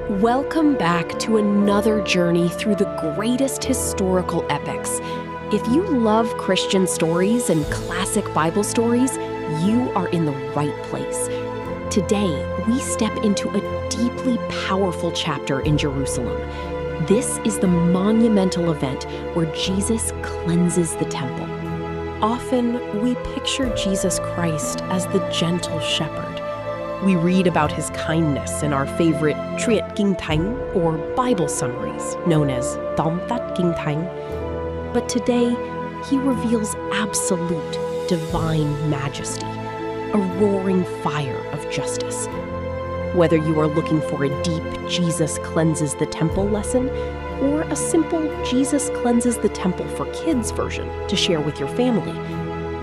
Welcome back to another journey through the greatest historical epics. If you love Christian stories and classic Bible stories, you are in the right place. Today, we step into a deeply powerful chapter in Jerusalem. This is the monumental event where Jesus cleanses the temple. Often, we picture Jesus Christ as the gentle shepherd. We read about his kindness in our favorite Triet Kinh Thánh, or Bible summaries, known as Tóm tắt Kinh Thánh. But today, he reveals absolute, divine majesty, a roaring fire of justice. Whether you are looking for a deep Jesus cleanses the temple lesson, or a simple Jesus cleanses the temple for kids version to share with your family,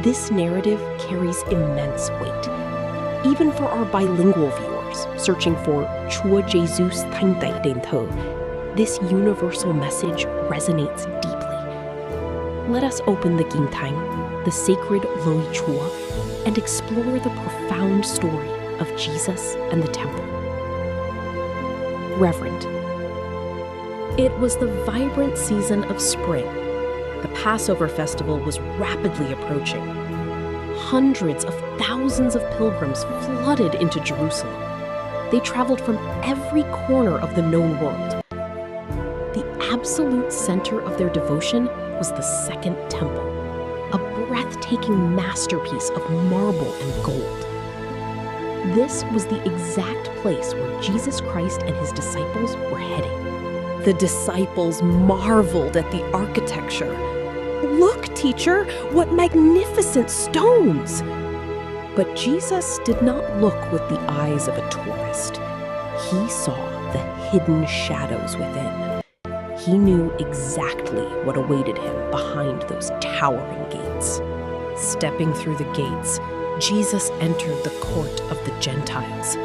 this narrative carries immense weight. Even for our bilingual viewers searching for Chúa Jesus Thánh Tẩy Đền Thờ, this universal message resonates deeply. Let us open the Kinh Thánh, the sacred Lối Chúa, and explore the profound story of Jesus and the temple. Reverend. It was the vibrant season of spring. The Passover festival was rapidly approaching. Hundreds of thousands of pilgrims flooded into Jerusalem. They traveled from every corner of the known world. The absolute center of their devotion was the Second Temple, a breathtaking masterpiece of marble and gold. This was the exact place where Jesus Christ and his disciples were heading. The disciples marveled at the architecture. "Look, teacher, what magnificent stones!" But Jesus did not look with the eyes of a tourist. He saw the hidden shadows within. He knew exactly what awaited him behind those towering gates. Stepping through the gates, Jesus entered the court of the Gentiles.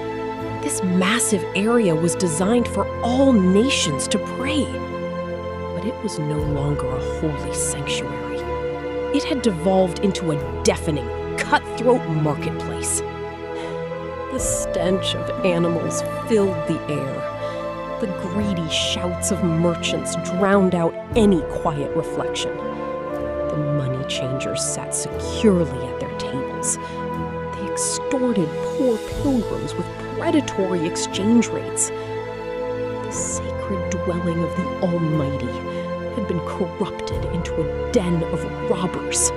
This massive area was designed for all nations to pray. But it was no longer a holy sanctuary. It had devolved into a deafening, cutthroat marketplace. The stench of animals filled the air. The greedy shouts of merchants drowned out any quiet reflection. The money changers sat securely at their tables. They extorted poor pilgrims with predatory exchange rates. The sacred dwelling of the Almighty had been corrupted into a den of robbers.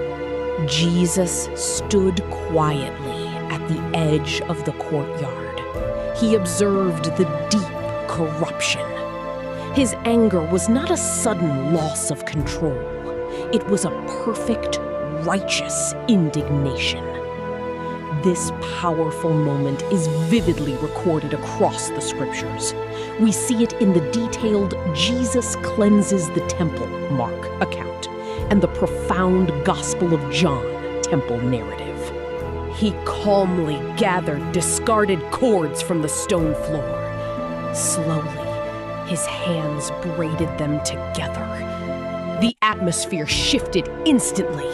Jesus stood quietly at the edge of the courtyard. He observed the deep corruption. His anger was not a sudden loss of control. It was a perfect, righteous indignation. This powerful moment is vividly recorded across the scriptures. We see it in the detailed Jesus cleanses the temple Mark account and the profound Gospel of John temple narrative. He calmly gathered discarded cords from the stone floor. Slowly, his hands braided them together. The atmosphere shifted instantly.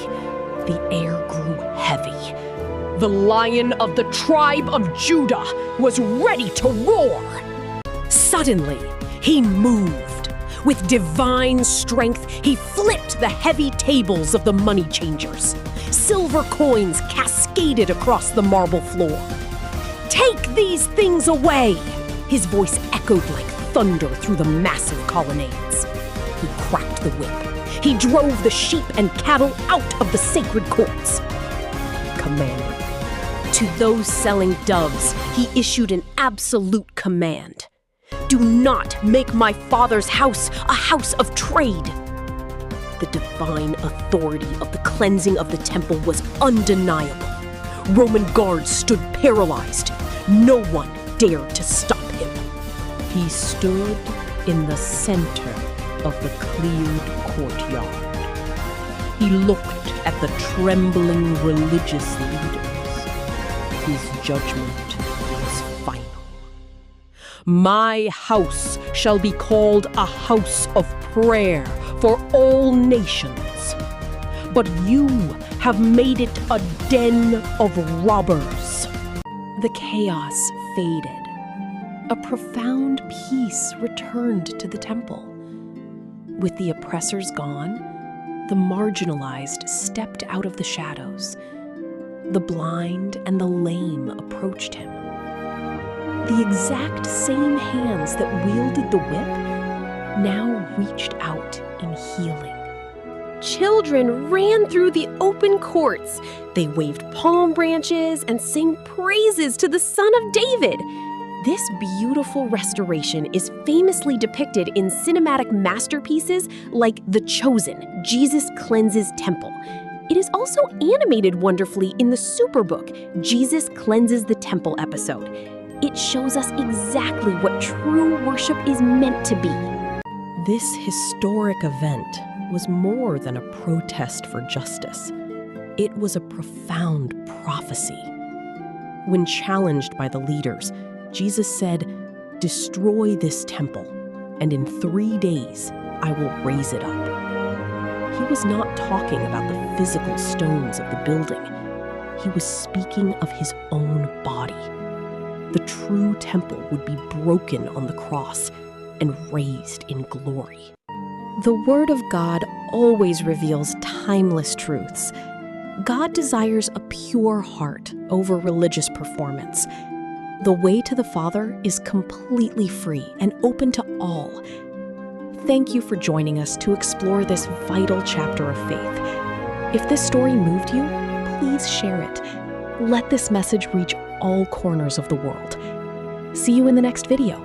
The air grew heavy. The Lion of the tribe of Judah was ready to roar. Suddenly, he moved. With divine strength, he flipped the heavy tables of the money changers. Silver coins cascaded across the marble floor. "Take these things away!" His voice echoed like thunder through the massive colonnades. He cracked the whip. He drove the sheep and cattle out of the sacred courts. Commanded. To those selling doves, he issued an absolute command. "Do not make my Father's house a house of trade." The divine authority of the cleansing of the temple was undeniable. Roman guards stood paralyzed. No one dared to stop him. He stood in the center of the cleared courtyard. He looked at the trembling religious leaders. His judgment was final. "My house shall be called a house of prayer for all nations, but you have made it a den of robbers." The chaos faded. a profound peace returned to the temple. With the oppressors gone, the marginalized stepped out of the shadows. The blind and the lame approached him. The exact same hands that wielded the whip now reached out in healing. Children ran through the open courts. They waved palm branches and sang praises to the Son of David. This beautiful restoration is famously depicted in cinematic masterpieces like The Chosen, Jesus Cleanses Temple. It is also animated wonderfully in the Superbook, Jesus Cleanses the Temple episode. It shows us exactly what true worship is meant to be. This historic event was more than a protest for justice. It was a profound prophecy. When challenged by the leaders, Jesus said, "Destroy this temple, and in 3 days I will raise it up." He was not talking about the physical stones of the building. He was speaking of his own body. The true temple would be broken on the cross and raised in glory. The Word of God always reveals timeless truths. God desires a pure heart over religious performance. The way to the Father is completely free and open to all. Thank you for joining us to explore this vital chapter of faith. If this story moved you, please share it. Let this message reach all corners of the world. See you in the next video.